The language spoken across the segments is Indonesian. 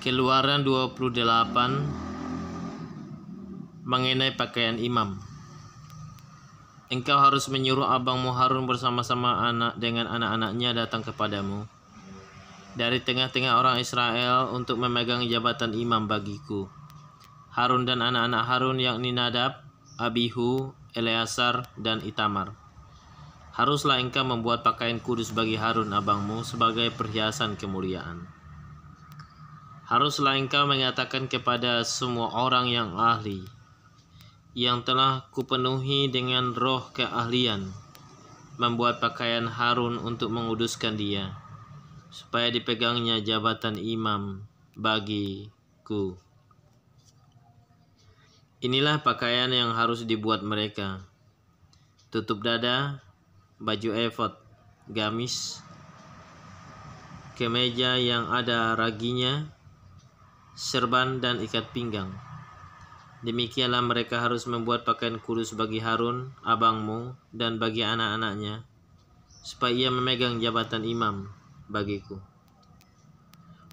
Keluaran 28 mengenai pakaian imam. Engkau harus menyuruh abangmu Harun bersama-sama dengan anak-anaknya datang kepadamu dari tengah-tengah orang Israel untuk memegang jabatan imam bagiku. Harun dan anak-anak Harun yakni Nadab, Abihu, Eleazar, dan Itamar. Haruslah engkau membuat pakaian kudus bagi Harun abangmu sebagai perhiasan kemuliaan. Haruslah engkau mengatakan kepada semua orang yang ahli, yang telah kupenuhi dengan roh keahlian, membuat pakaian Harun untuk menguduskan dia, supaya dipegangnya jabatan imam bagiku. Inilah pakaian yang harus dibuat mereka: tutup dada, baju efod, gamis, kemeja yang ada raginya, serban, dan ikat pinggang. Demikianlah mereka harus membuat pakaian kudus bagi Harun abangmu dan bagi anak-anaknya, supaya ia memegang jabatan imam bagiku.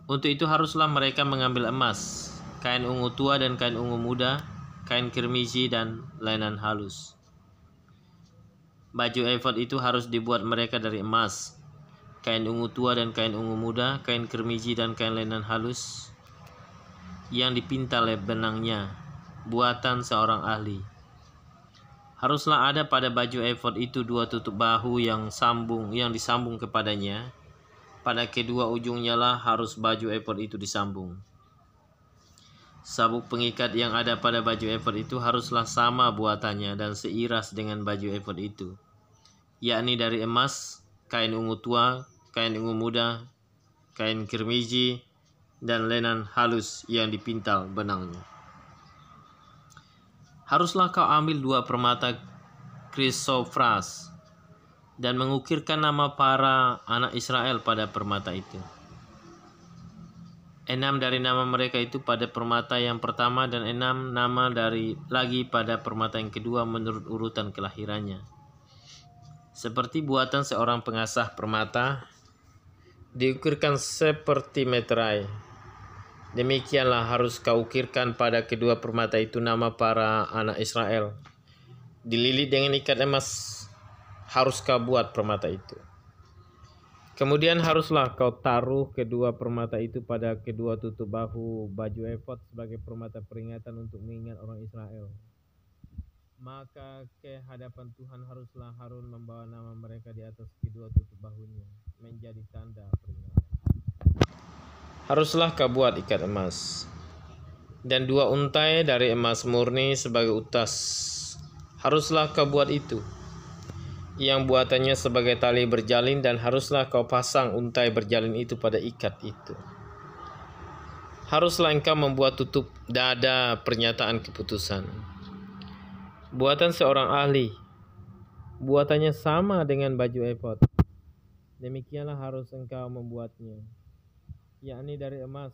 Untuk itu haruslah mereka mengambil emas, kain ungu tua dan kain ungu muda, kain kirmizi dan lainan halus. Baju efod itu harus dibuat mereka dari emas, kain ungu tua dan kain ungu muda, kain kirmizi dan kain lainan halus yang dipintal benangnya, buatan seorang ahli. Haruslah ada pada baju efod itu 2 tutup bahu yang disambung kepadanya. Pada kedua ujungnya lah harus baju efod itu disambung. Sabuk pengikat yang ada pada baju efod itu haruslah sama buatannya dan seiras dengan baju efod itu, yakni dari emas, kain ungu tua, kain ungu muda, kain kirmizi, dan lainan halus yang dipintal benangnya. Haruslah kau ambil 2 permata krisopras dan mengukirkan nama para anak Israel pada permata itu. 6 dari nama mereka itu pada permata yang pertama dan 6 nama lagi pada permata yang kedua menurut urutan kelahirannya. Seperti buatan seorang pengasah permata, diukirkan seperti meterai. Demikianlah harus kau ukirkan pada kedua permata itu nama para anak Israel. Dililit dengan ikat emas harus kau buat permata itu. Kemudian haruslah kau taruh kedua permata itu pada kedua tutup bahu baju efod sebagai permata peringatan untuk mengingat orang Israel. Maka ke hadapan Tuhan haruslah Harun membawa nama mereka di atas kedua tutup bahunya, menjadi tanda peringatan. Haruslah kau buat ikat emas, dan 2 untai dari emas murni sebagai utas. Haruslah kau buat itu, yang buatannya sebagai tali berjalin, dan haruslah kau pasang untai berjalin itu pada ikat itu. Haruslah engkau membuat tutup dada pernyataan keputusan, buatan seorang ahli, buatannya sama dengan baju efod. Demikianlah harus engkau membuatnya, yakni dari emas,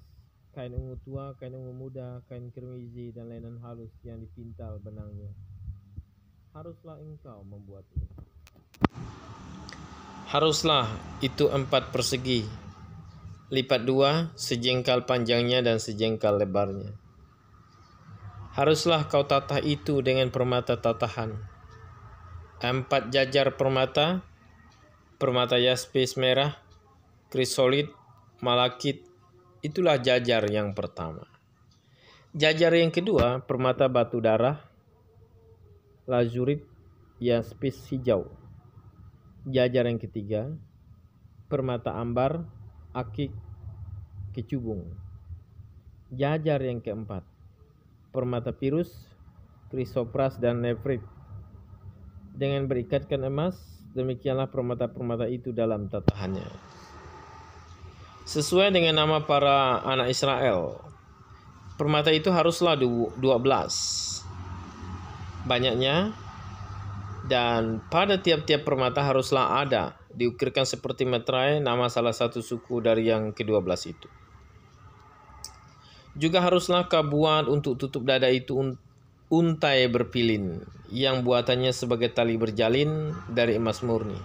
kain ungu tua, kain ungu muda, kain kirmizi, dan lainan halus yang dipintal benangnya. Haruslah engkau membuatnya. Haruslah itu 4 persegi, lipat 2, sejengkal panjangnya dan sejengkal lebarnya. Haruslah kau tatah itu dengan permata tatahan, 4 jajar permata yaspis merah, krisolit, malakit. Itulah jajar yang pertama. Jajar yang kedua, permata batu darah, lazurit, yaspis hijau. Jajar yang ketiga, permata ambar, akik, kecubung. Jajar yang keempat, permata pirus, krisopras, dan nefrit. Dengan berikatkan emas, demikianlah permata-permata itu dalam tatahannya, sesuai dengan nama para anak Israel. Permata itu haruslah 12 banyaknya, dan pada tiap-tiap permata haruslah ada diukirkan seperti meterai nama salah satu suku dari yang ke-12 itu. Juga haruslah kau buat untuk tutup dada itu untai berpilin yang buatannya sebagai tali berjalin dari emas murni.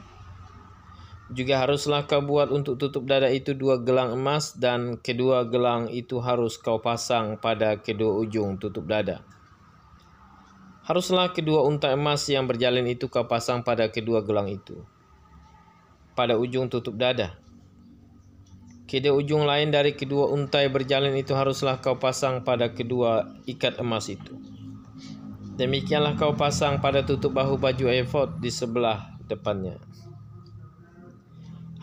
Juga haruslah kau buat untuk tutup dada itu 2 gelang emas, dan kedua gelang itu harus kau pasang pada kedua ujung tutup dada. Haruslah kedua unta emas yang berjalin itu kau pasang pada kedua gelang itu, pada ujung tutup dada. Kedua ujung lain dari kedua untai berjalin itu haruslah kau pasang pada kedua ikat emas itu. Demikianlah kau pasang pada tutup bahu baju efod di sebelah depannya.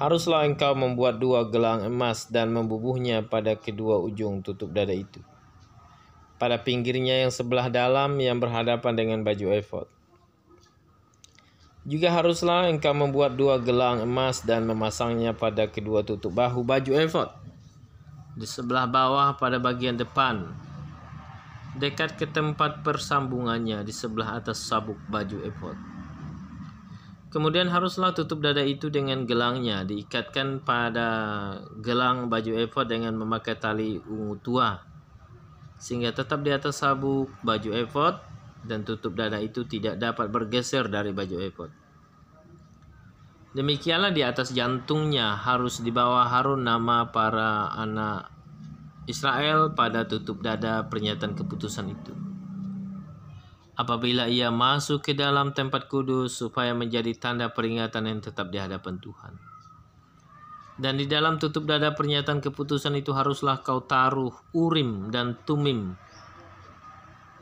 Haruslah engkau membuat 2 gelang emas dan membubuhnya pada kedua ujung tutup dada itu, pada pinggirnya yang sebelah dalam yang berhadapan dengan baju efod. Juga haruslah engkau membuat 2 gelang emas dan memasangnya pada kedua tutup bahu baju efod, di sebelah bawah pada bagian depan, dekat ke tempat persambungannya di sebelah atas sabuk baju efod. Kemudian haruslah tutup dada itu dengan gelangnya diikatkan pada gelang baju efod dengan memakai tali ungu tua, sehingga tetap di atas sabuk baju efod, dan tutup dada itu tidak dapat bergeser dari baju efod. Demikianlah di atas jantungnya harus dibawa Harun nama para anak Israel pada tutup dada pernyataan keputusan itu, apabila ia masuk ke dalam tempat kudus, supaya menjadi tanda peringatan yang tetap di hadapan Tuhan. Dan di dalam tutup dada pernyataan keputusan itu haruslah kau taruh Urim dan Tumim.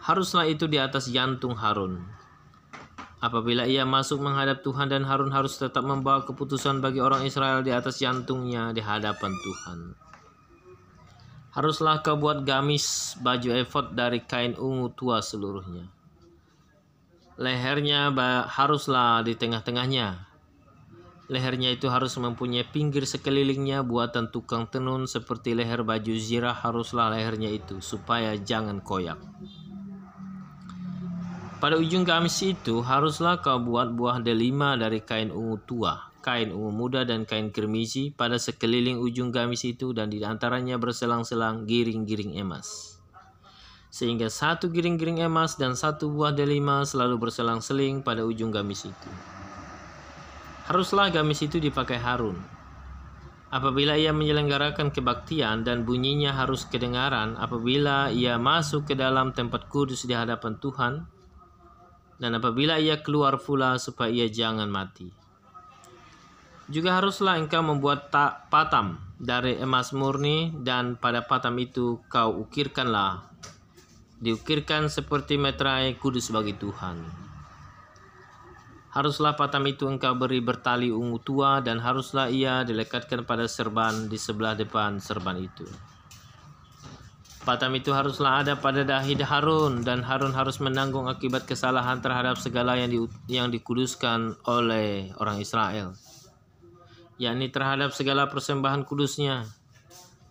Haruslah itu di atas jantung Harun, apabila ia masuk menghadap Tuhan, dan Harun harus tetap membawa keputusan bagi orang Israel di atas jantungnya di hadapan Tuhan. Haruslah kau buat gamis baju efod dari kain ungu tua seluruhnya. Lehernya haruslah di tengah-tengahnya. Lehernya itu harus mempunyai pinggir sekelilingnya buatan tukang tenun, seperti leher baju zirah haruslah lehernya itu, supaya jangan koyak. Pada ujung gamis itu haruslah kau buat buah delima dari kain ungu tua, kain ungu muda, dan kain kirmizi pada sekeliling ujung gamis itu, dan di antaranya berselang-selang giring-giring emas, sehingga 1 giring-giring emas dan 1 buah delima selalu berselang-seling pada ujung gamis itu. Haruslah gamis itu dipakai Harun apabila ia menyelenggarakan kebaktian, dan bunyinya harus kedengaran apabila ia masuk ke dalam tempat kudus di hadapan Tuhan, dan apabila ia keluar pula, supaya ia jangan mati. Juga haruslah engkau membuat patam dari emas murni, dan pada patam itu kau diukirkan seperti meterai kudus bagi Tuhan. Haruslah patam itu engkau beri bertali ungu tua, dan haruslah ia dilekatkan pada serban di sebelah depan serban itu. Patam itu haruslah ada pada dahi Harun, dan Harun harus menanggung akibat kesalahan terhadap segala yang dikuduskan oleh orang Israel, yakni terhadap segala persembahan kudusnya.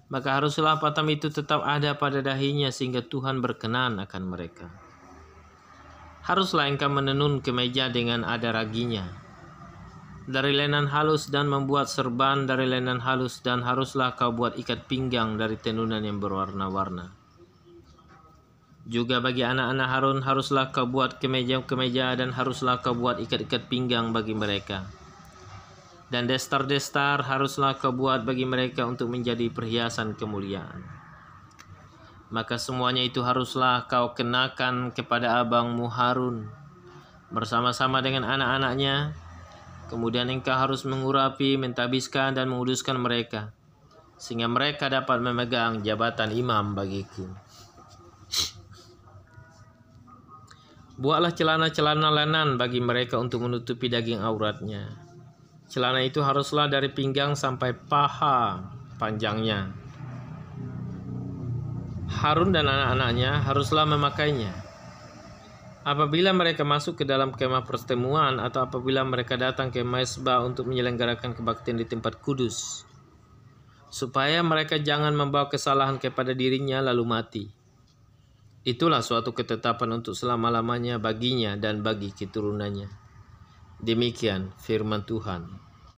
Maka haruslah patam itu tetap ada pada dahinya, sehingga Tuhan berkenan akan mereka. Haruslah engkau menenun kemeja dengan ada raginya dari lenan halus, dan membuat serban dari lenan halus, dan haruslah kau buat ikat pinggang dari tenunan yang berwarna-warna. Juga bagi anak-anak Harun haruslah kau buat kemeja-kemeja, dan haruslah kau buat ikat-ikat pinggang bagi mereka. Dan destar-destar haruslah kau buat bagi mereka untuk menjadi perhiasan kemuliaan. Maka semuanya itu haruslah kau kenakan kepada abangmu Harun bersama-sama dengan anak-anaknya. Kemudian engkau harus mengurapi, mentabiskan, dan menguduskan mereka, sehingga mereka dapat memegang jabatan imam bagiku. Buatlah celana-celana lenan bagi mereka untuk menutupi daging auratnya. Celana itu haruslah dari pinggang sampai paha panjangnya. Harun dan anak-anaknya haruslah memakainya apabila mereka masuk ke dalam kemah pertemuan, atau apabila mereka datang ke mezbah untuk menyelenggarakan kebaktian di tempat kudus, supaya mereka jangan membawa kesalahan kepada dirinya lalu mati. Itulah suatu ketetapan untuk selama-lamanya baginya dan bagi keturunannya. Demikian firman Tuhan.